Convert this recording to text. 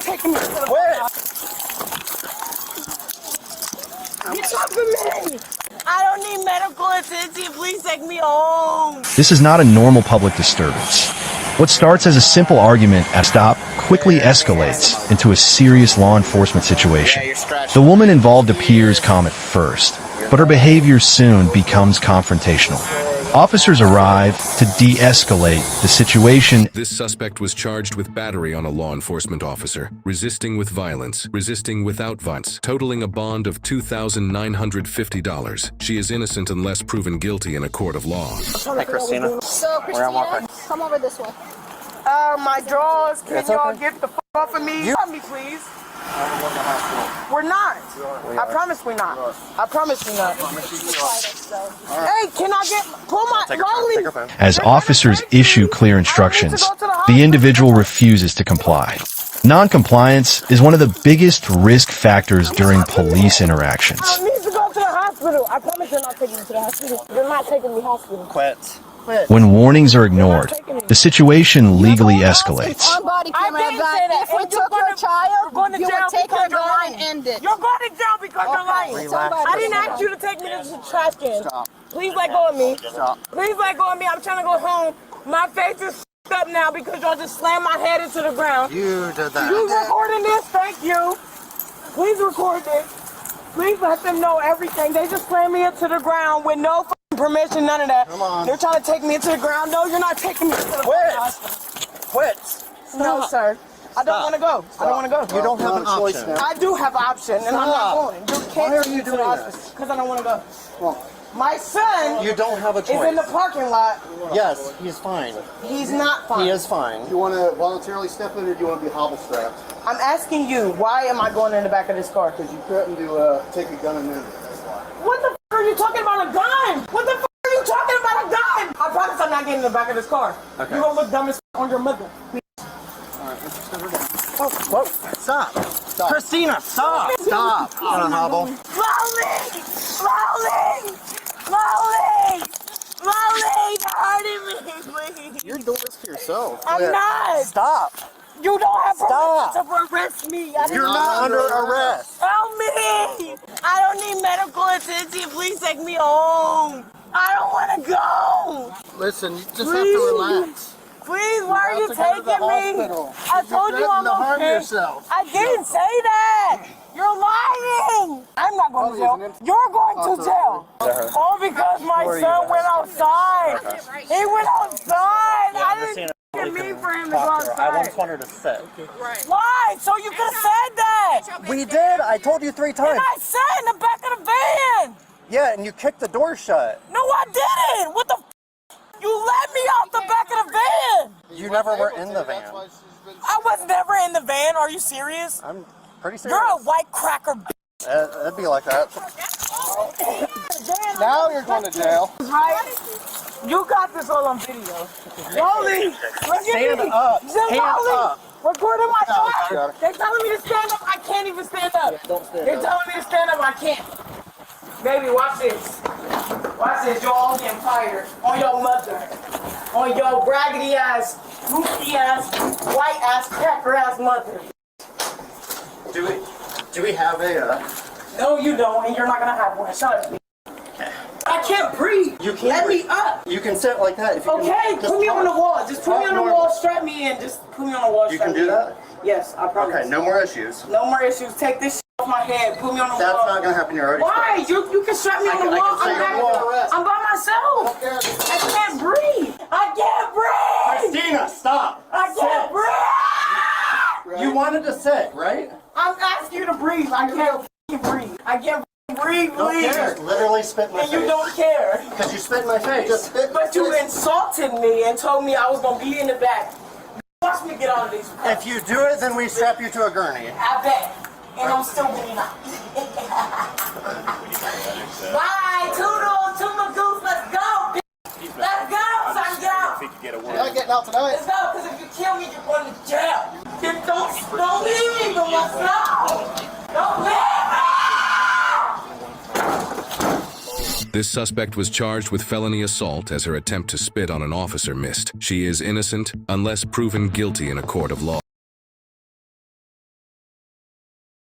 taking me to the You talking to me? I don't need medical attention. Please take me home. This is not a normal public disturbance. What starts as a simple argument at a stop quickly escalates into a serious law enforcement situation. The woman involved appears calm at first, but her behavior soon becomes confrontational. Officers arrive to de-escalate the situation. This suspect was charged with battery on a law enforcement officer, resisting with violence, resisting without violence, totaling a bond of $2,950. She is innocent unless proven guilty in a court of law. Hey, Christina. So, Christina, come over this way. My drawers. Can y'all get the f off of me? Help me, please. We're not. I promise we're not. I promise we're not. Hey, can I pull my rolling? As officers issue clear instructions, the individual refuses to comply. Non-compliance is one of the biggest risk factors during police interactions. I need to go to the hospital. I promise you're not taking me to the hospital. You're not taking me to the hospital. Quit. When warnings are ignored, the situation legally escalates. On Bodycam, I didn't say that. if we took your child, you would take her gun and end it. You're going to jail because you're lying. I didn't ask you to take me to the trash can. Please let go of me. Please let go of me. I'm trying to go home. My face is up now because y'all just slammed my head into the ground. You did that. You recording this? Thank you. Please record this. Please let them know everything. They just slammed me into the ground with no permission, none of that. Come on. They're trying to take me into the ground. No, you're not taking me to the ground. Quit. No, sir. I don't want to go. I don't want to go. You don't have an option. I do have an option, and I'm not going. You can't Why are take you me to the doing hospital because I don't want to go. Well, My son you don't have a is in the choice. parking lot. Yes, he's fine. He's not fine. He is fine. You want to voluntarily step in, or do you want to be hobble strapped? I'm asking you, why am I going in the back of this car? Because you threatened to take a gun and move it. That's why. What the f are you talking about a gun? What the f are you talking about a gun? I promise I'm not getting in the back of this car. Okay. You're going to look dumb as f on your mother. Alright, let's just step her down. Whoa, stop. Christina, stop. Stop. Hobble. Slowly! Slowly! Slowly! Slowly! You're hurting me, please. You're doing this to yourself. I'm not. Stop. You don't have Stop. permission to arrest me. You're not under arrest. Help me! I don't need medical attention. Please take me home. I don't want to go. Listen, you just have Please. to relax. Please, why are you have to go to the taking me? hospital. I told you I'm threatened to harm okay. yourself. I didn't say that. You're lying. I'm not going to jail. You're going to jail. All because my son went outside. He went outside. I didn't mean for him to go outside. I just want her to sit. Why? So you could have said that. We did. I told you 3 times. And I sat in the back of the van. Yeah, and you kicked the door shut. No, I didn't. What the f? You let me out the back of the van. You never were in the van. I was never in the van. Are you serious? I'm pretty serious. You're a white cracker. It'd be like that. Now you're going to jail. Right? You got this all on video. Rolly, look at Stand me. up. Just Hands Rolly. up. Recording my got car. it. They're telling me to stand up. I can't even stand up. Don't stand They're up. telling me to stand up. I can't. Baby, watch this. Watch this. You're all getting fired. On your mother. On your raggedy ass, goofy ass, white ass, cracker ass mother. Do we have a, No, you don't, and you're not gonna have one. Shut up. I can't breathe. You can't Let breathe. me up. You can sit like that if you Okay, can. put me on the wall. Just put me on the normal. wall. Strap me in. Just put me on the wall. You strap can me do in. that? Yes, I promise. Okay, no more issues. No more issues. Take this shit off my head. Put me on the That's wall. not going to happen. You're already Why? You can strap me on the I wall. can say I'm, you're under not- I'm by myself. I can't breathe. I can't breathe. Christina, stop. I can't breathe. You wanted to sit, right? I'm asking you to breathe. I can't f***ing breathe. I can't f***ing breathe, Don't please. care. Literally spit in my And face. you don't care. Because you spit in my face. Just spit. But you insulted me and told me I was gonna be in the back. Watch me get out of these. If you do it, then we strap you to a gurney. I bet. And I'm still getting out. Bye, Toodle, Toodle-goose, let's go, bitch. Let's go, so I can get out. You're not getting out tonight. Let's go, because if you kill me, you're going to jail. Don't leave me, but let's go. Don't leave me. This suspect was charged with felony assault as her attempt to spit on an officer missed. She is innocent unless proven guilty in a court of law.